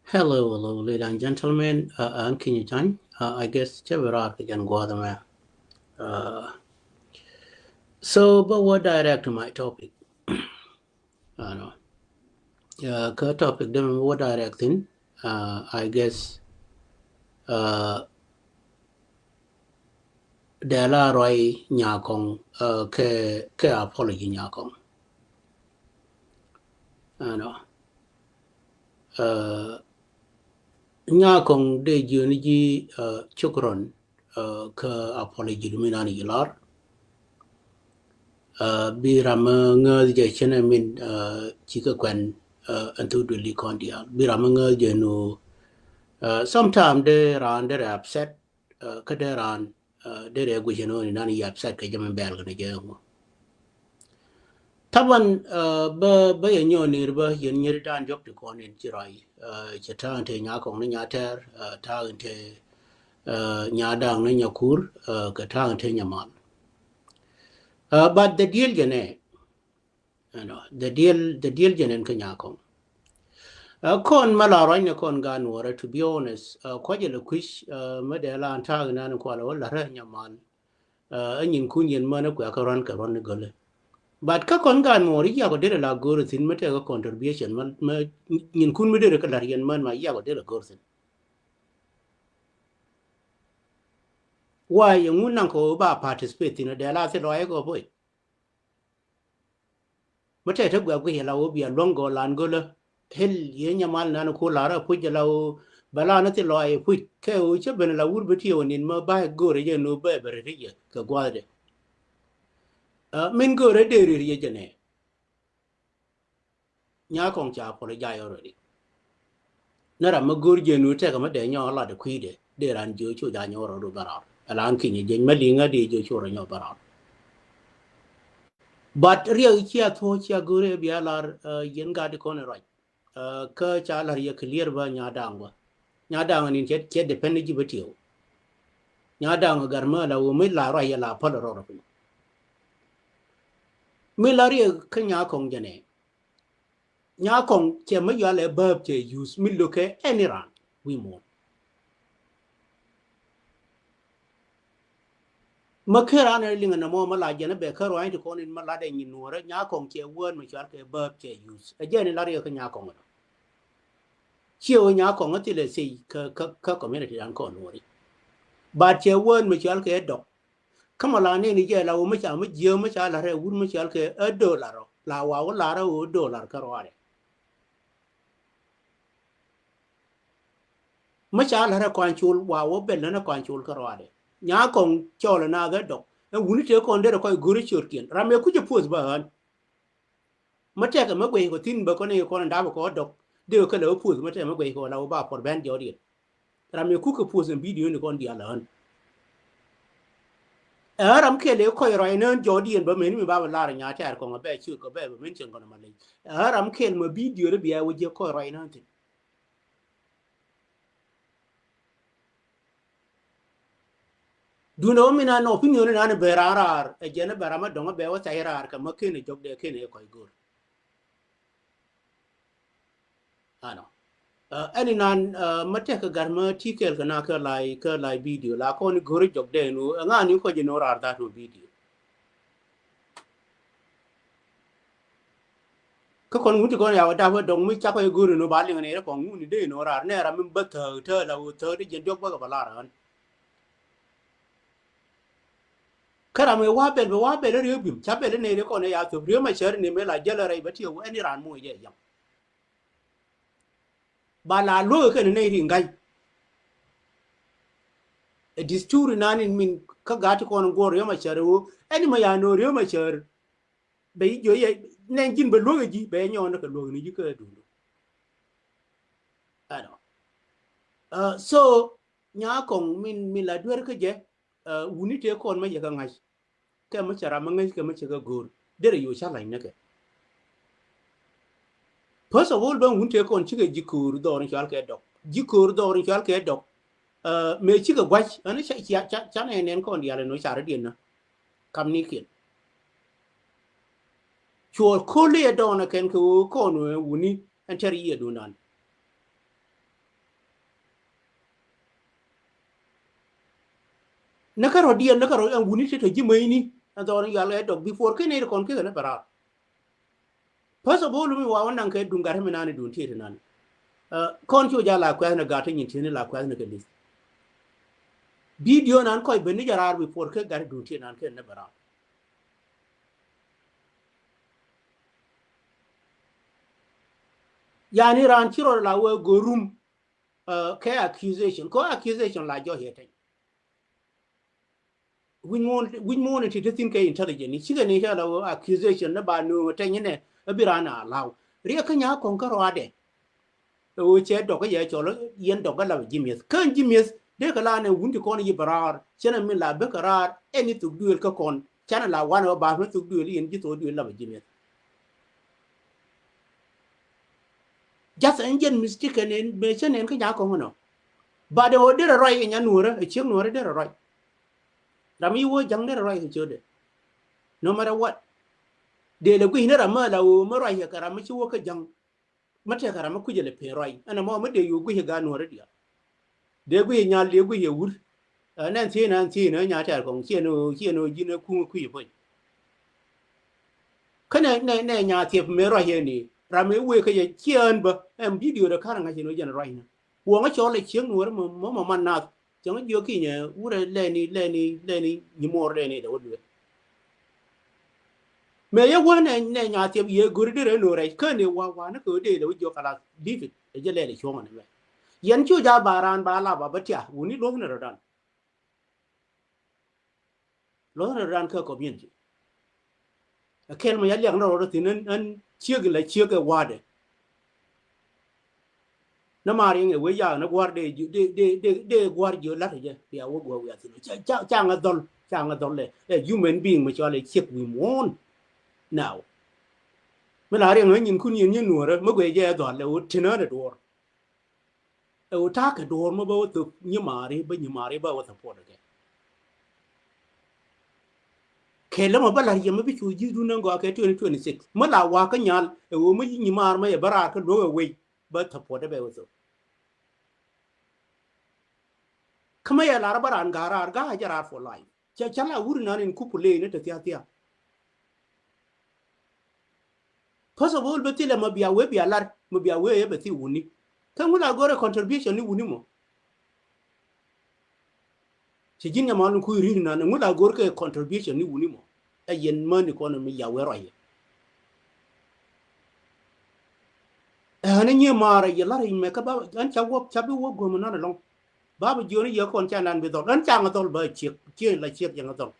Hello, ladies and gentlemen. I'm Kenya Jany. I guess Cheverar can go other man. Uh, but what direct to my topic? I know. Topic them what direct thing? I guess de la roi nyakong ke apology nyakong. I know. Uh, Nyakong de juniji chukron ke apology luminani yilar. Bi ram ngơ je chene min chỉ có quen antu du li kon dia bi ram ngơ je no sometimes they are upset ka de ran de re gu je no ni nani upset ka jam bel ne je mo taban ba ye nyo ni ba yen nyir dan jok to kon en chirai che ta ante nya kong ne nya ter ta ante nya dang ne nya kur ka ta ante nya mal but the deal gene the deal jenen ka nya kong kon malaro ne kon gan wora to be honest ko je le kwish medela anta na ko la wala ra nyaman anyin kunyen mana ko ka ron gole but ka kon gan mori ya ko de la goro tin mete ka contribution ma nyin kun me de ka lar yen man ma ya ko de la goro tin why ngun nan ko ba participate in de la se lo ko boy mate ta gwa gwa la wo bi longo lan gole hel ye nyamal nan ko lara pu je la bala na ti loy pu ke o che ben la wur beti onin ma ba gore je no be bere ye ka gwade min gore de ri ye jene nya kong cha po le ja already na ra ma gor je no te ka ma de nyo la de kwi de ran jo chu ja nyo ro do bara alan ki ni je ma li nga de jo chu ro nyo bara but ria chia tho chia gore bi alar yen ga de kon ro ka cha lar ye clear ba nya dang ba nya dang ni che depend ji beti nya dang gar ma la wo mi la ro ya la pa ro ro mi la ri ka nya kong jene nya kong che ma ya le verb che use mi lo ke any ran we mo ma ke ran er linga na mo ma la jene be ka ro ai ko ni ma la de ni no re nya kong che won ma cha ke verb che use a jene la ri ka nya kong che o nya kong ti le sei ka community an ko no ri ba che won ma cha ke do kama la ne ni je la wo ma cha ma je ma cha la re wur ma cha ke a dollar la wa la ra o dollar ka ro are ma cha la ra kwan chul wa wo be na kwan chul ka ro are nya kong cho la na ga do e wuni te kon de ko guri churkin rame ku je pos ba han ma te ka ma gwe ko tin ba ko ne ko nda ba ko do de ko le pos ma te ma gwe ko la ba por ben jo di rame ku ko pos en video ni kon di ala han ram ke le ko ro ina jo di ba me ni ba la ra nya ta ko ma be chu ko be men chen ko na ma le ram ke ma video de biya wo je ko ro ina tin du no mi na no opinion na ne be rarar e je ne be rama do be wa ta rar ka ma ke ne jog de ke ne ko go ano ani nan mate ka gar ma tikel ka na ka lai video la ko ni gori jog de nu nga ni ko je no rar da no video ka kon ngi ko ya da wa dong mi cha ko gori no ba li ne ko ngu ni de no rar ne ra min ba the la wo the de je jog ba ka la ran kara me wa be re bi cha be ne ko ne ya to ri ma cher ni me la je la re ba ti wo ani ran mo je yam ba la lo ke ne ri ngai e disturi nani min ka gati ko no gor yo ma cher wo ani ma ya no ri ma cher be jo ye nen jin be logo ji be nyon ka logo ni ji ka du ano so nya kong min la dwer ka je wuni te kon ma ye ka ngai ka ma chara ma ngai ka ma che ka gor dere yo cha lai na ke first of all ban wuni te kon chi ka ji kur do ron chal ke dok ji kur do ron chal ke dok me chi ka gwach ani cha ne nen kon dia le no chara din na kam ni kin chuo ko le do na ken ko no wuni an tari ye do nan nakaro dia nakaro an wuni te ji mai ni adon ya le dog before ke ne kon ke na bara first of all mi wa wannan kai dungar mi nani dun te nan kon cho ja la kwa na gata nyin te ne la kwa na ke lis video nan ko be ni jarar before ke gar dun te nan ke na bara yani ran chiro la we go room ke accusation la jo hete win mon ti tin ke intelligent ni chiga ne la accusation na ba no te ne abirana law ri ka nya kon ka roade o che do ka ye cholo yen do ka la jimies kan jimies de ka la ne wundi kon yi barar chena min la be karar eni tu duel ka kon chana la wana ba tu duel yen ji to duel la jimies just engine mistake and be chenen ka nya kon no ba de o de roi nya nura e cheng nura de roi rami wo jang de roi ke chode no matter what de le gwi ne rama la o mo roi ka rama chi wo ka jang mate ka rama ku je le pe roi ana mo de yu gwi ga nura dia de gwi nya le gwi ye wur nan ti na nya ta kong chi no ji ne ku ye pai kana ne nya ti me roi ye ni rami wo ka ye chien ba em video de ka nga chi no je roi na wo nga cho le cheng nura mo man na chẳng có cái gì ure lên đi như mor lên đi đâu được mà ya quan này nhà tiệm ye guri đi rồi này cái này qua nó cứ đi đâu vô cả là đi fit để cho lên để cho mà này yan chu ja baran ba la ba batia uni lo na ran ka ko bien ji kel ma ya liang ro tin an chia cái wade nó mà riêng người bây giờ nó qua để qua giữa lát rồi chứ bây giờ qua thì nó chang ở đây là human being mà cho lại chiếc vì muốn nào mới là riêng người nhìn khuôn nhìn như nửa rồi mới quay ra đoạn là trên nó là đồ ở ta cái đồ mà bao từ như mà đi bao tập phốt được cái là mà bắt lại mới biết chui gì luôn nó gọi cái 2026 mới là qua cái nhà ở mới như mà mới bara cái đồ quay bao tập phốt đấy bao giờ kama ya lara baran garar ga hajarar for life chala wuri nan in kupule ne ta tiya first of all betile mabia we bia lar mabia we be ti wuni kan wala gore contribution ni wuni mo ci jinya malun ku ri nan wala gore ke contribution ni wuni mo ayen man economy ya we roye ana nye mara ya lar me ka ba an chabi wo go mo nan long baba joni yo kon chanan bi dol dan chang dol ba chiek la chiek yang dol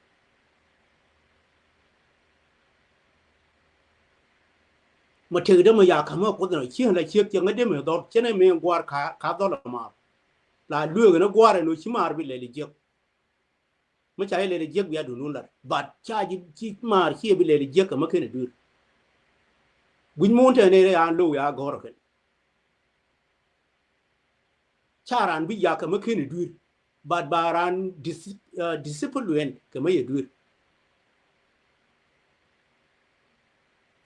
mà trừ đó mà giờ không có cái chiếc là chiếc chẳng cái mà đó cho nên mình qua cả đó là lừa nó qua rồi nó chỉ mà bị lấy chiếc mới chạy lấy chiếc bây giờ đủ là bát cha chỉ mà khi bị lấy chiếc mà cái này được quỳnh môn thế này là ăn lâu ya gor cái cha ran bây giờ cái mà cái này được bát baran discipline cái mà được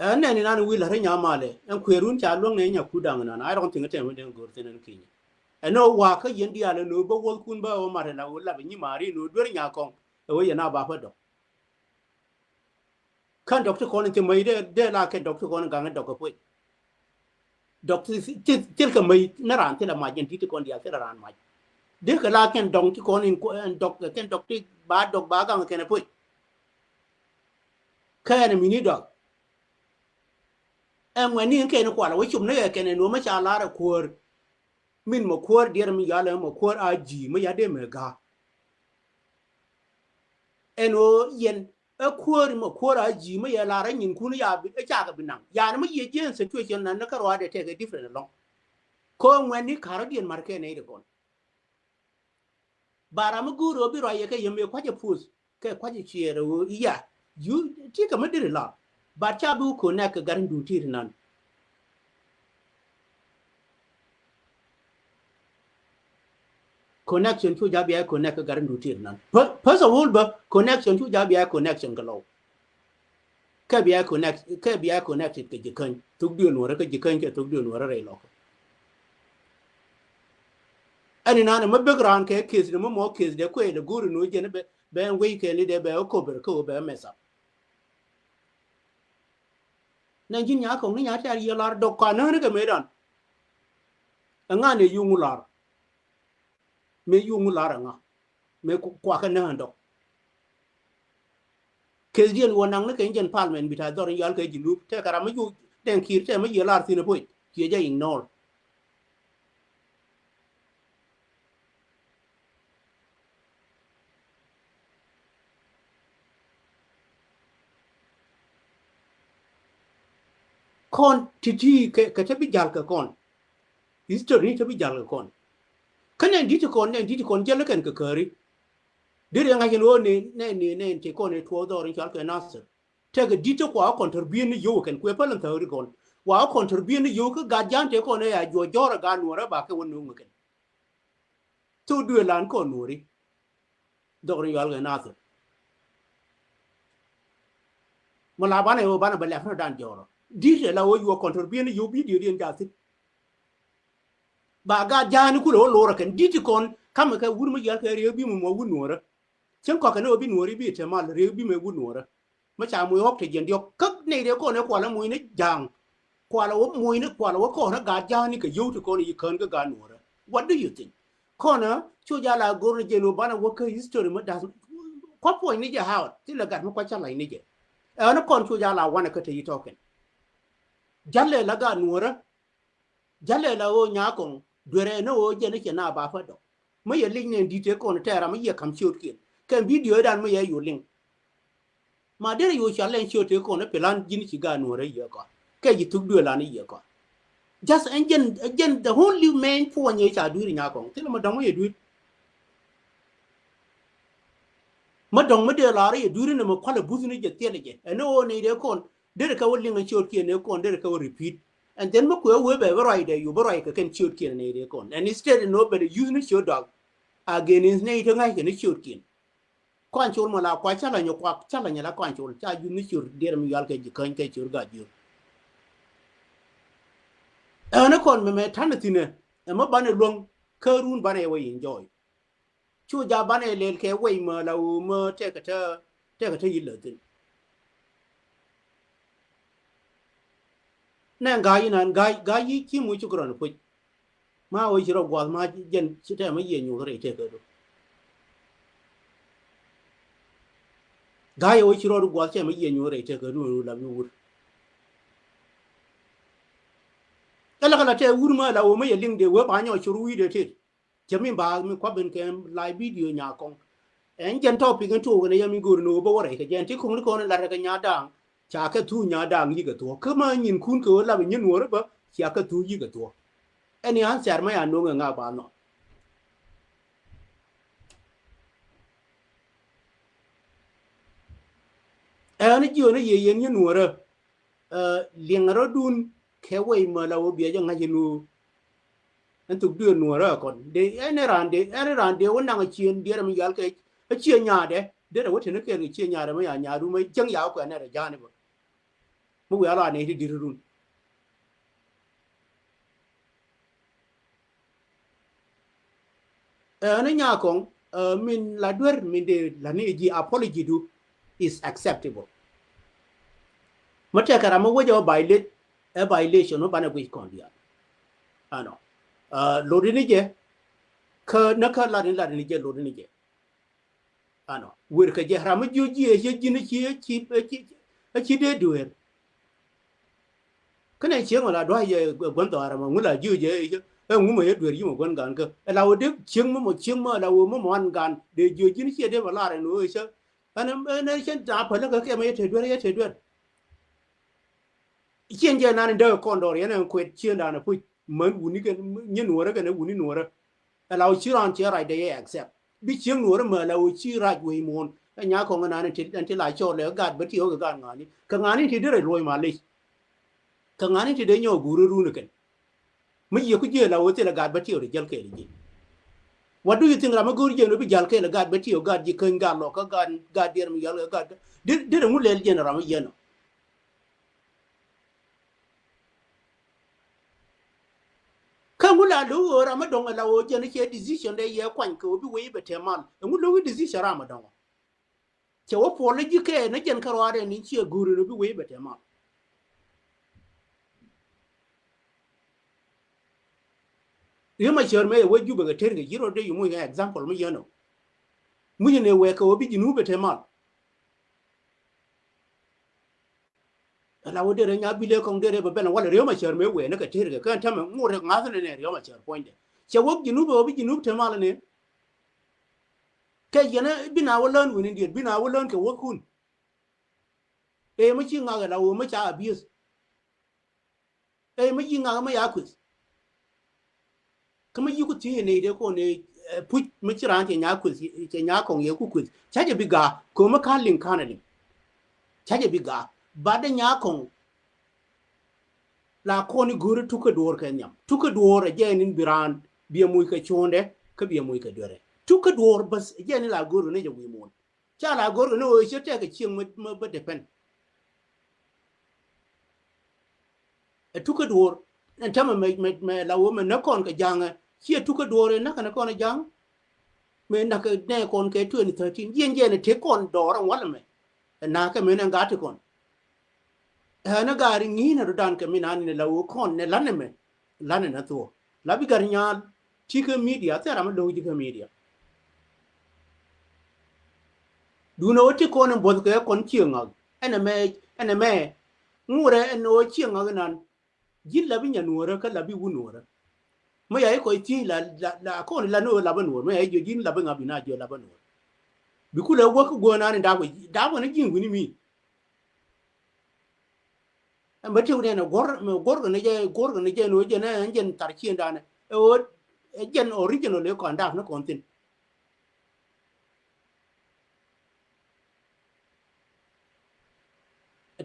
anh này nãy will hay nhà male em khuyên cha luôn này nhà kudang na I don't think it em đang gọi tên cái gì anh nói qua cái gì đi là nó bao quát kun bao mà là là bị như mari nó đuổi nhà con ở nhà bà phải đọc kan doctor con thì mấy đây là cái doctor con gang doctor quay doctor chỉ cái mấy nó ran thì là mà dân thì con đi cái ran mà để cái là cái doctor con in doctor cái doctor ba gang cái này quay cái này mini dog em when ni ke no kwala we chum ne ke ne no ma cha la ra kur min mo kur der mi ya le mo kur a ji ma ya de me ga eno yen e kur mo kur a ji ma ya la ra nyin ku ya bi e cha ga binang ya na ma ye jen situation nan na ka ro de te ga different long ko when ni karo dien mar ke ne de kon bara ma guro bi ro ye ke yem kwa je pus ke kwa je chiero ya you ti ka ma de la ba cha bu ko na ka garin duti nan connection chu ja bia connect ka garin duti nan first of all ba connection chu ja bia connection ka lo ka bia connected ka jikan tuk dio no ra ka jikan ka tuk dio no ra re lo ani na ma background ke case no mo case de ko e de guru no je ne be ben we ke ni de be ko ber ko be mesa na jin nya ko ni nya ta yi lar do ka na ne ke me dan nga ne yu ngular me yu ngular nga me kwa ka na do ke dien wonang ne ke jen parliament bita dor yal ke jinu te kara me yu den kir te me yi lar tin boy ke ja ignore kon titi ke te bi jal ka kon history te bi jal ka kon kanen dit kon jel ken ke kari dire nga jen wo ne te kon ne to dor yal ke nas te ga dit ko a contribute ni yo ken ko pelan ta ri kon wa contribute ni yo ka ga jan te kon ya jo jora ga nora ba ke wonu ngken to du lan ko nori dor yal ke nas mala bana yo bana ba la fa dan joro dit la wo yo contribute ni yo bi di ren ja ba ga jani ku lo lora kan diti kon kam ka wurmu ya ka re bi mu mo wunora chen ko ka no bi nori bi te mal re bi me wunora ma cha mu yok te gen dio kak ne de ko ne ko la mu ne jang ko la wo mu ne ko la wo ko na ga jani ka yu to ko ni kan ga nora what do you think ko na chu ja la gor je no bana wo ka history ma da ko po ni ja ha ti la ga ma ko cha lai ni je na kon chu ja la wana ka te yi token jalle la ga nora jalle la o nya kon dwere no o je ne ke na ba fa do mo ye link ne dite ko ne tera mo ye kam shot kin kan video dan mo ye yo link ma dere yo challenge shot ko ne plan jin ci ga no re ye ko ke yi tuk do la ni ye ko just engine the only main for nye cha du nya kon ti mo dong ye du mo dong mo de la re du ne mo kwala buzu ne je tele je no ne de kon dere ka wo link shot kin ne kon dere ka wo repeat and then mo ko we be right there you be right ka ken shoot kin ne de kon and instead nobody use the shoot dog again ne to ngai ken shoot kin kon chul mo la kwa cha la nyo kwa cha la nya la kon chul cha yu ni shoot der mi yal ke ji kan ke chur ga ju na kon me tan tine mo bane long ke run bane we enjoy chu ja bane le ke we mo la mo te ka te yi le tin na ga yi ki mu chu kron pu ma o jiro gwa ma jen chi te ma ye nyu re te ka do ga yo chi ro gwa che ma ye nyu re te ka do la mi wur kala te wur ma la o ma ye ling de we ba nyo chu ru de te je mi ba mi kwa ben ke live video nya kon en jen topic en tu ne ya mi gur no bo re ka jen ti kun ko la ka nya dang cha ka tu nya dang yi ka to ka ma nyin kun ko la bi nyin wor ba cha ka tu yi ka to any answer ma ya no nga ba no ni ji ne ye yen nyin wor liengaro dun ke we ma la wo bi ja nga jinu en tu du no ra kon de ene rande wona nga chien de mi yal ke chien nya de wo te ne ke chien nya de ma ya nya du ma jang ya ko ne ra ja ne ba mu ya la ne ti dirun na nya kon min la dwer min de la ne ji apology do is acceptable mata kara mo wo jo violation no bana gwi kon dia ano lo ni je ka na ka la ni je lo ni je ano wir ka je ram ju ji ji ni chi de duer kana chi ngala do ye gon to ara mo ngula ju je ngu mo ye duer yi mo gon gan ka la wo de ching mo la wo mo mon gan de ju ji ni chi de ba la re no che ana na chen ta pa la ka ke mo ye te duer chen je na de kon do ye na kwet chen da na pu man wuni ke nyen wora ke na wuni nora la wo chi ran che ra de ye accept bi chen nora ma la wo chi ra we mon nya ko ngana ne ti la cho le ga ba ti o ga ngani ka ngani ti de loi ma le ka ngani ti de nyo guru ru ne ken mi ye ku je la wo ti la ga ba ti o de jel ke ji what do you think ra ma guru je no bi jal ke la ga ba ti o ga ji ken ga lo ka ga der mi yal ga de mu le je na ra ma ye no kangula lo ra ma donga la wo je ne ke decision de ye kwan ko bi we be te mal ngu lo decision ra ma donga chawo pole jike na jen karwade ni chia guru no bi we bete ma yema cherme we juba ga terge jiro de yumu ga example mu yeno mu ne we ka obi jinu bete ma la wo de nya bi le kong de be na wala yema cherme we na ka terge kan tam mu re nga ne yema cher point de chawo jinu bo obi jinu te ma ne ke yena bina wolon woni ndiet bina wolon ke wokun e ma chi nga ga la wo ma cha abuse e ma chi nga ma ya kwis kama yuku ti ne de ko ne put ma chi ran te nya kwis te nya kong ye ku kwis cha je biga ko ma kan lin kanali cha je biga ba de nya kong la ko ni guru tuka dor ka nyam tuka dor je nin biran biya muy ka chonde ka biya muy ka dore tuka dor bas je ni la guru ne je wi mon cha la guru ne o che te ka chieng ma ba depend tuka dor en tama me la wo me na kon ka janga chia tuka dor na kana kon jang me na ka ne kon ke 2013 yen je ne te kon dor wala me na ka me na ga te kon na ga ri ni na dan ka me na ni la wo kon ne lan me lan na to la bi gar nya ti ka media ta ra ma do ji ka media du no ti kon bo ka kon chieng ena me ngure eno chieng nan jin la bi nya nuora ka la bi wu nuora ma ya ko ti la ko la no la ba nuora ma ya jo jin la ba ngabi na jo la ba nuora bi ku la wo ko go na ni da wo na jin wini mi ma ti ne na gor ne je no je na jen tar chi nda ne o jen original le ko nda na kon tin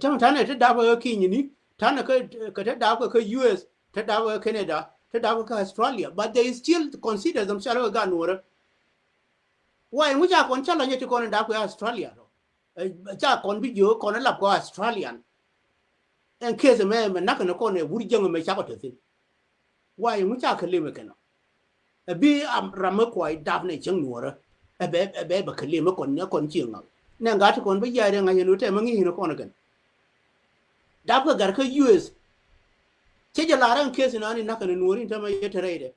ta ta ne ta da ba ki ni Tana ka US, ta Canada, ta Australia, but they still consider themselves a ganora. Why we are con challenge to con Australia? Cha con video con a lap Australian. And case a man not gonna con a wood young me chabot thing. Why we are Kalimacano? A be Ramaquai Daphne Chung Nora, a beba Kalimacon, Yakon Chinga. Nangat con be yaring and you tell me in a conagan. Dapper Garka US. Che la ran case na ni nakana nuori tama yeterede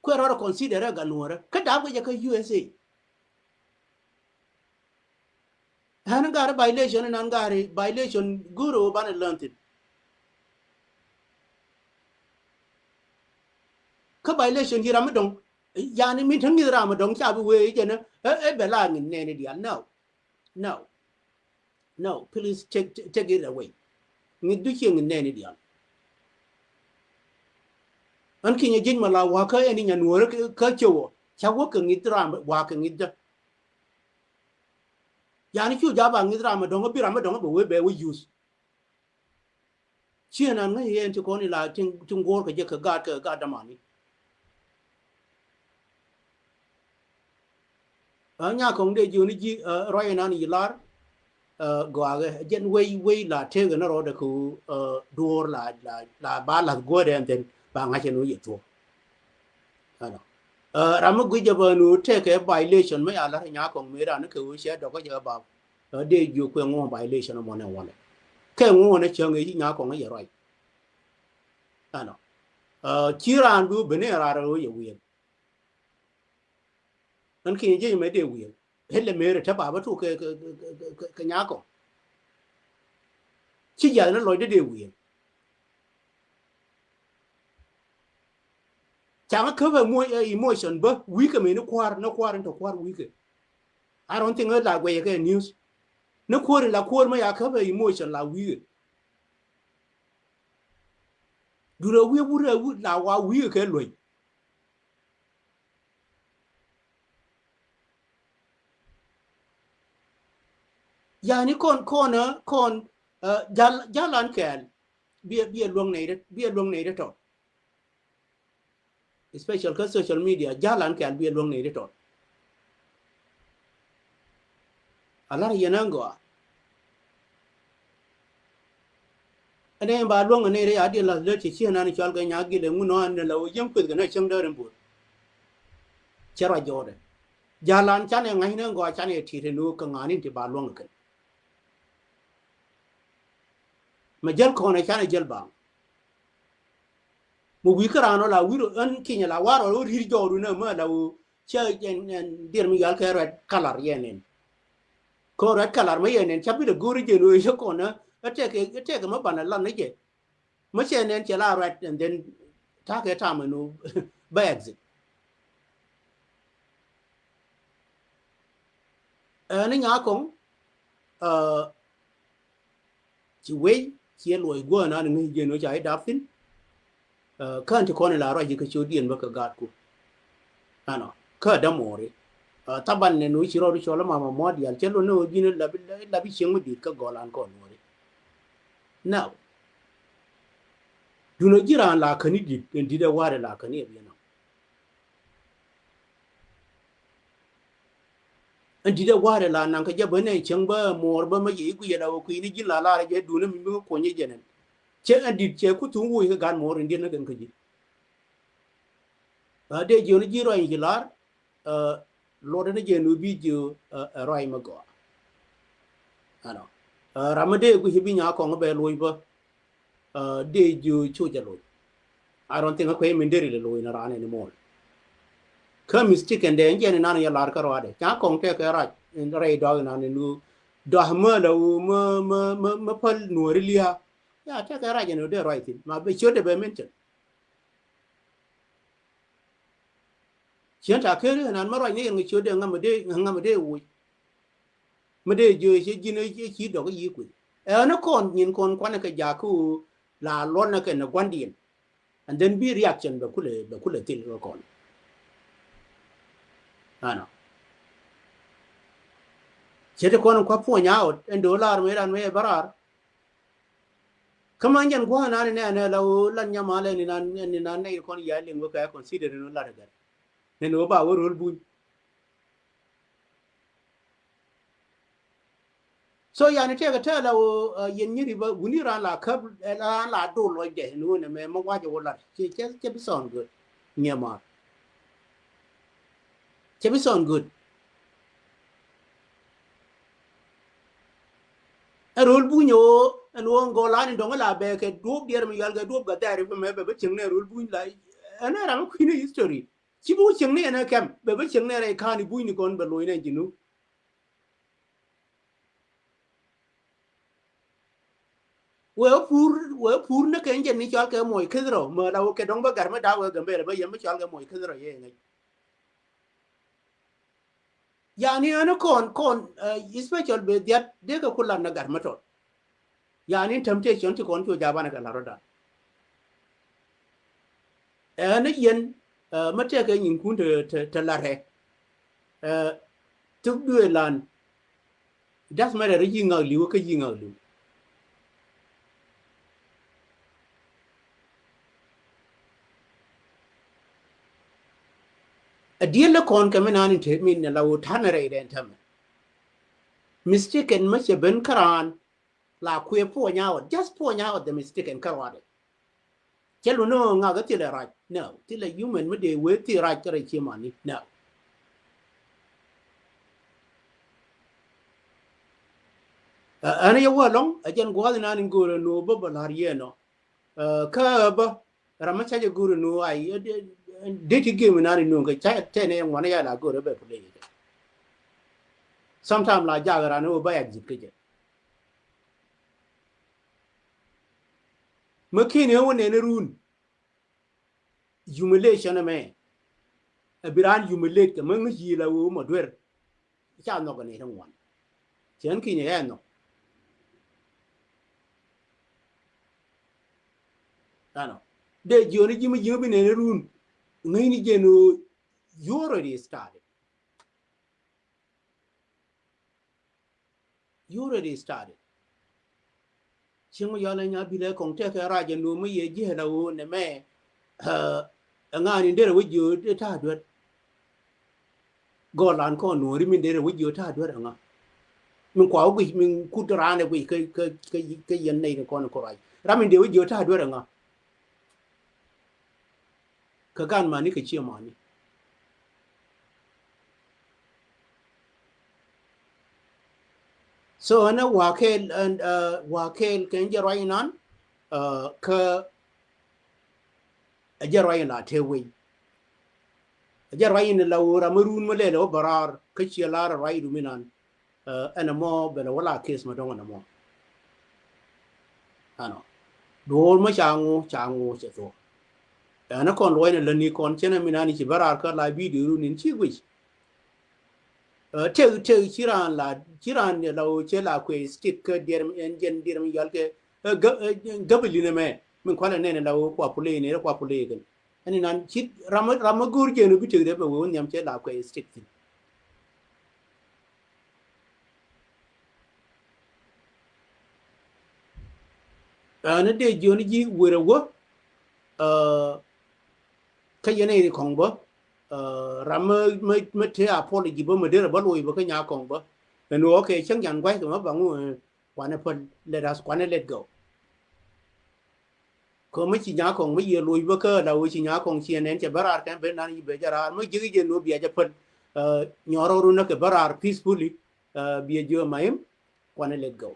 ko ro consider ga nuora ka da ko ka USA han gar violation nan gari violation guru ban lantin ka violation di ramadon yani min tan ni ramadon cha bu we je na e be la ngin ne ni dia no please take it away ni du chi ngin ne ni dia an ki jin ma la wa ka ni nya nuor ka chewo cha wo ka ngi dram wa ka ngi da ya ni chu ja ba ngi dram dong bi ram dong bo we be we use chi na ngi yen to ko ni la tin gor ka je ka ga da ma ni nya kong de ju ni ji roi na ni lar gwa ga jen we la te ga na ro da ku dor la ba la go de en ba nga chen u ye to ano ram gu je ba nu te ke violation me ala nya kong me ra na ku she do ko je ba de ju ku ngo violation mo ne wala ke ngo ne che ngi nya kong ye roi ano chi ran bu be ne ra ro ye wi an ki je me de wi hele me re ta ba ba tu ke nya kong chi ya na lo de wi chẳng cover more emotion but we can no kwar into kwar week I don't think like way again news no kwar la kwar ma ya cover emotion la we duro we la wa we ke loy ya ni kon jalan kel bia luang nei de to special ka social media jalan kan bi long ne to ala yanango ane ba long ne re adi la le chi na ni chal ga nya gi le mu no an la o yem ku ga na chang da ren bu chara jode jalan chane ngai ne go chane ti re nu ka ngani ti ba long kan ma jal ko ne chane jal ba mu wi karano la wiro an kinya la waro ro ri joru na ma la u che en dir mi gal ka red color yenen ko red color ma yenen chabi de guri je no je ko na ate ke ma bana lan ne je ma che nen che la red and then ta ke ta ma no ba exit ni nya ko chỉ quay chia lùi qua nó người dân nó chạy đáp tin kan thì con là rồi chỉ cái chỗ điện và cái gạt của anh nó cái đam mồ đấy taban này núi chỉ rồi cho là mà mua điện chế luôn nó đi là bị chiang mới đi cái gọi là con rồi now du nó chỉ là cái này đi cái đi đâu vào là cái này vậy nào anh đi đâu vào là nàng cái giờ bên này chiang bơ mồ bơ mấy gì cũng vậy đâu cái này chỉ là cái du nó mình mới có như vậy này chế anh đi chế cũng thung vui cái gan mồ rồi đi nó gần cái gì để giờ nó chỉ rồi cái là lo nó giờ nó bị giờ rồi mà có anh nó ramade ku hibi nya ko ngabe loy ba de ju chuja loy I don't think ko minderi le loy na rane ni mol ka mistake and de nje na ya lar karo ade nya ko te ka ra rai do na ni nu do ma la ma pal no rilia ya te ka ra je no de right ma be chode be mention chen ta ke na ma rai ni ngi chode ngam de wu mà để giờ sẽ chỉ được cái gì quỷ nó còn nhìn còn quan cái giá khu là luôn là cái nó quan điểm and then be reaction về khu lệ tiền rồi còn nó chỉ để con qua phụ nhau anh $1 mấy đàn mấy barar come anh qua na này là lần nhà mà lên này con giải liền với cái consider nó là được nên nó bảo với rule bui so yani te ga tela o yen nyiri ba wunira la kab la do lo de no ne me mo waje wala che bi son good nyama che bi son good a rol bu nyo an won go la ni donga la be ke do der mi yal ga do ga dari me be ching ne rol bu la ana ra ko ni history chi bu ching ne na kam be ching ne re ka ni bu ni kon be lo ne jinu we pur na ken jen ni chal ke moy khidro ma la ke dong ba gar ma da we gambe ba yem chal ke moy khidro ye ngai yani ana kon special be dia de ka kulan na gar ma to yani temptation to kon to jaba na ka la roda ana yen ma te ke nyin kun te la re tu due lan das ma re yi ngal liwo ke yi ngal liwo a deal la kon kamen an te min la wo tanare den tam mistaken ma che ben karan la kwe po nyawo just po nyawo the mistaken karwade chelu no nga ga ti le right no ti le human me de we ti right kare chi mani no ana yo long a jen gwa na ni ngoro no bo ba la rieno ka ba rama cha je guru no ai de ti game na ni no ga cha te ne ngwana ya la goro be play sometimes la jagara no ba exit ke makine wone ne run humiliation me abiran humiliate ke mang yi la wo mo dwer cha no ga ne tan wan chen ki ne ya no ano de joni jimi jimi ne run ngai ni je no you already started chimo yala nya bile kong te ka ra je no me ye je la wo ne me nga ni de wo ju ta dwet go lan ko no ri min de wo ju ta dwet nga min kwa wi min ku tra ne wi ke yen nei ko rai ra min de wo ju ta dwet nga ka gan ma ni ke chi ma ni so ana wakel and wakel ken jaroy nan ka jaroy la tewe jaroy ni lawra marun malelo barar ka ci la rai du minan ana mo bela wala kes ma donga na mo ano do ma changu che to ana kon loy na ni kon chena minani ci barar ka la bi du nin ci gwi te chiran ne law che la kwe stick ka derm en gen derm yal ke gabli ne me min kwala ne law kwa pule ne kwa pule gen ani nan chit ramagur je no bitu de be won yam che la kwe stick tin ana de joni ji wera wo ka yene kong bo ram me te apology bo me de ba loy bo ka nya kong bo no okay chang yan gwai to ma bangu kwana pon let us kwana let go ko me chi nya kong me ye loy bo ka da wo chi nya kong chien en che barar kan be nan be jara me jigi je no bia ja pon nyoro ru na ke barar peacefully bia jo maim kwana let go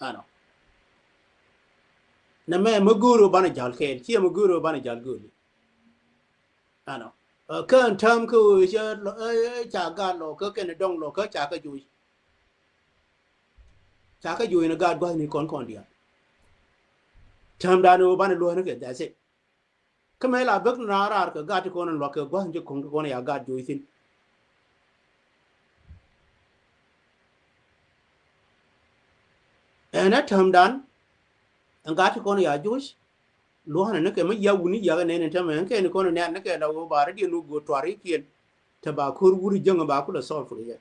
ano na me maguru bana jal ke chi maguru bana jal gulu ano kan tham ko cha ga lo ka ken dong lo ka cha ka ju na ga gwa ni kon dia tham da no ban lo na ke da se ka me la bak na ra ka ga ti kon lo ka gwa ji kon ya ga ju sin na tham dan an ga ti kon ya ju lo na ke me ya wuni ya ne ne tham ke ni kon ne na ke la wo ba ra di no go twari kien ta ba ko wuri janga ba ku la sol fu ya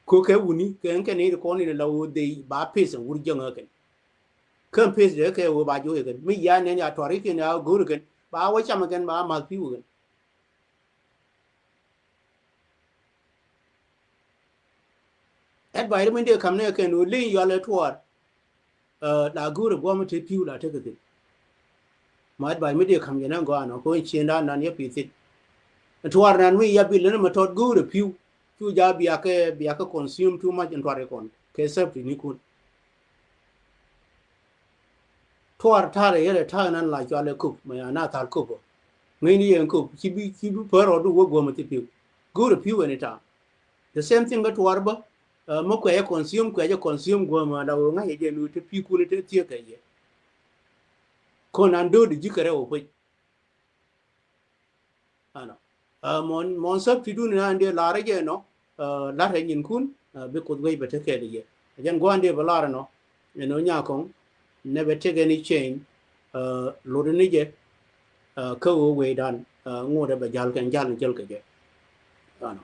ko ke wuni ke ni kon ni la wo de ba pes wuri janga ke kan pes de ke wo ba ju ke me ya ne ya twari kien ya go ke ba wo chama ke ba ma pi wo et ba ri de kam ne ke no lin yo le twar la go ro go ma te pi la te ke ma et ba mi de kam ne go ano ko chen da nan ye pi sit twar nan mi ya bi le ma tot go ro pi ja bi ka consume too much in twar kon ke se ni kun twar tare yele ta nan la jo le ku ma ya na ta ku bo ngai ni en ku chi bi per ro du go ma ti pi go ro pi we ni ta the same thing but twar ba mo ko ya consume go ma da nga ye nu ti pi ku ni ti ti ka ye ko nan do di jikare o pe ano mon sab ti du na ande la re je no la re nyin kun be ko we be te ke de ye jan go ande ba la no no nya kon never take any change lo de ni je ko we dan ngo de ba jal kan jal jel ke je ano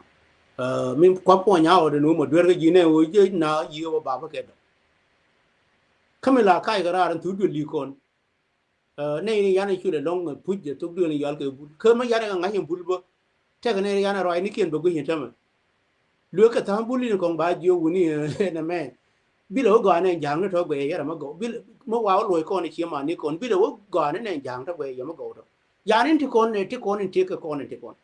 min kwa po nya o de no mo dwer ge ne o je na yi o ba ba ke do kamela kai ga ran tu du li kon ne ni yana chu de long pu je tu du ni yal ke bu ke ma yana nga him bul bo te ga ne yana ro ni ken ba gu hin ta ma lu ka ta bul ni kon ba jo wu ni na me bi lo go ne jang no to gwe ya ma go bi mo wa lo ko ni chi ma ni kon bi lo go ne jang to gwe ya ma go do ya ni ti kon ni ti ka kon ni ti kon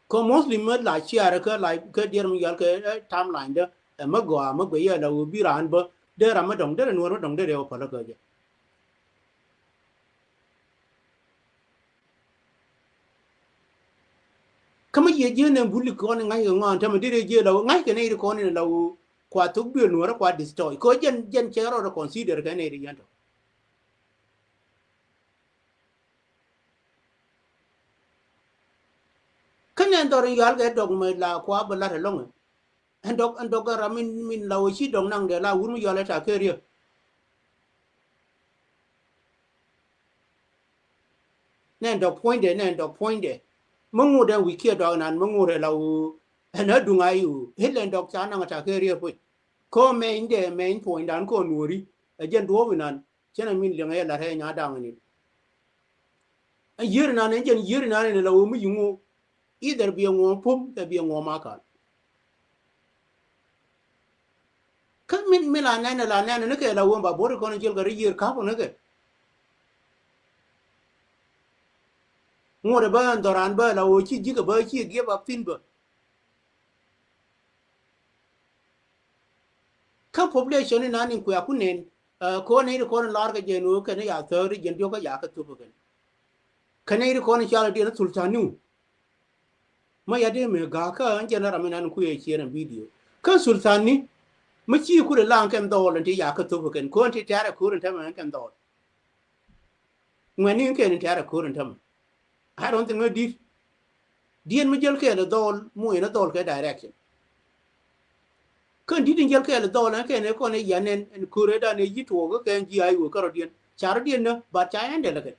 ko mostly ma la chi ara ka la ka der mi yal ke timeline de ma gwe ya la bi ran ba de ra ma dong de no ro dong de ro pa la ga je kama ye je ne buli ko ne ngai ngon ta ma dire je la ngai ke ne ko ne la kwa tu bi no ra kwa destroy ko jen che ro consider ka ne ri yan to kan ne do ri yal ga dog me la kwa ba la long an dog ra min la chi dong nang de la wur mi yale ta ke ri ne dog point de mungu de wi ke dog nan mungu re la na du ngai yu hitlen dog cha na ta ke ri pu ko main point dan ko nuri jen do wi nan chena min le ngai la re nya dang ni yir nan jen yir nan ne la mu yungu either bi ngo pum te bi ngo ma ka kan min la nan ne ke la wo ba bor ko ne jel ga yir ka ko ne ke ngồi ba doran ba là ô chi chỉ cái ba chi give up tin ba ka population ni nani ku ya kunen ko ne ko lar ga jenu ka ne ya thori gen jo ka ya ka tu ba ka ne ko ne chala di na sultanu ma ya de me ga ka an jena raminan ku ye chi na video ka sultani ma chi ku de lang kem do lan ti ya ka tu ba ko ti tara ku ren ta ma kem do ngani ke ni tara ku ren ta I don't think no did dien mi jel ke le dol mu ina dol ke direction kan didin jel ke le dol na ke ne ko ne yanen en kure da ne yito go ke ji ayu ko dien char dien na ba cha ende le ke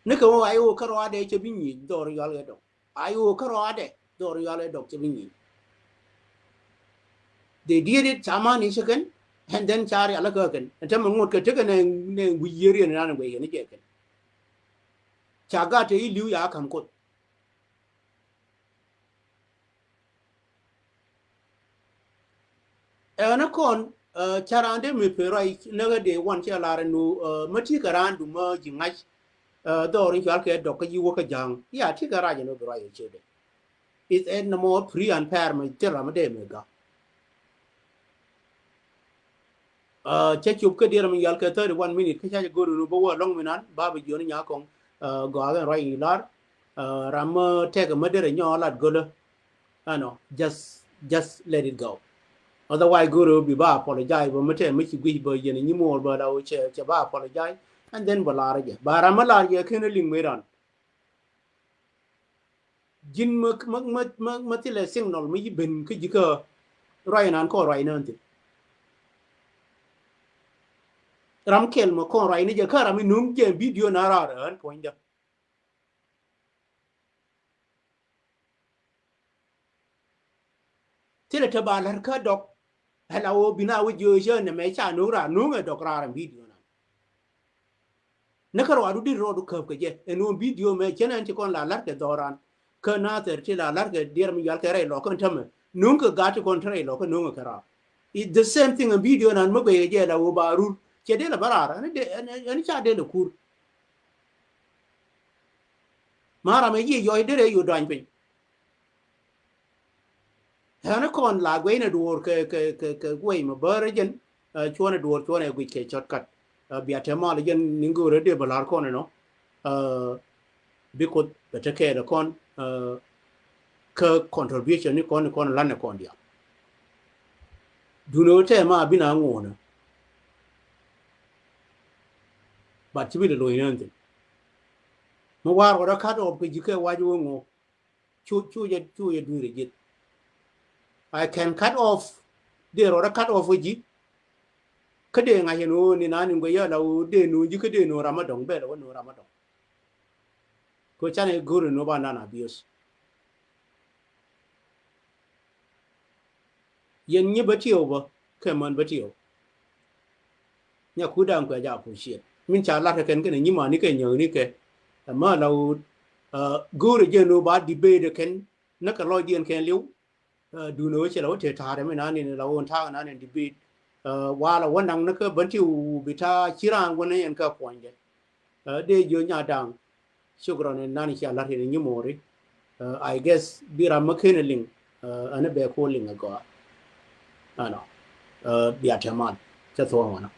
ne ko ayu ko ro ade che binyi dor yal ge do ayu ko ro ade dor yal ge do che binyi they did it chama ni second and then char ala ko ken ta mo ngot ke te ne ne wi yeri na na we ne je ke cha ga te liu ya kam ko na kon charande mi perai naga de wan cha lara nu mati karandu ma jingai do rin chal ke do ka yiwo ka jang ya ti garaje no brai che de is en no more pre and pair ma tera ma de me ga che chup ke dira mi yal ke 31 minute ka cha go no bo wa long minan ba bi joni nya kong go ga rai lar ram te ga ma de nyo lat go le ano just let it go. Otherwise, guru be ba apologize, but mate make you give by any more, but I will ba apologize, and then Balarja. Baramala, can a link on. Jin Matilla signal me been Kijika Ryan and call Ryan. Ramkel Macon Ryan, Jakara, I mean, video Nara and point up. Till a tabal her dog. Hello, Bina with you, and Mecha Nura, Nunga Dograr and video. Nakaro adu di rodu kap ke and no video me chena anti kon la lar ke doran ke na ter ti la lar ke dir mi yal ke re lo kon tame nunga gatu kon tre lo ko nunga kara it the same thing a video nan mo be je la wo baru ke de la barara ne de ani cha de le kur mara me ye yo de re yo dan pe hana kon la gwe na dur ke gwe mo bare jen chona dur chona gwe ke shortcut biate ma le jen ningu re de balar kon no because the take care the con contribution ni con lan con dia do no te ma bina ngona but ti bi lo yin mo war ro ka do pe jike wa ju ngo chu ye do re I can cut off de ro cut off ji ka de nga ye no ni na ni ngo ya la de no ji ka de no ramadong be lo no ramadong ko chane guru no ba na abuse yen ni batio ba ke man batio nya ku dang kwa ja ku shi min cha la ken ken ni ma ni ke nyo ni ke ma la guru je no ba debate ken na ka lo dien ken liu du no che lo te ta de me na ni la won ta na ni debate wa la won nang na ka batio bi ta chirang won yen ka kwanje de jo nya dang shukran na ni cha la ni mo ri I guess bi ra ma ken ling ana be ko ling go ano biya taman cha so wana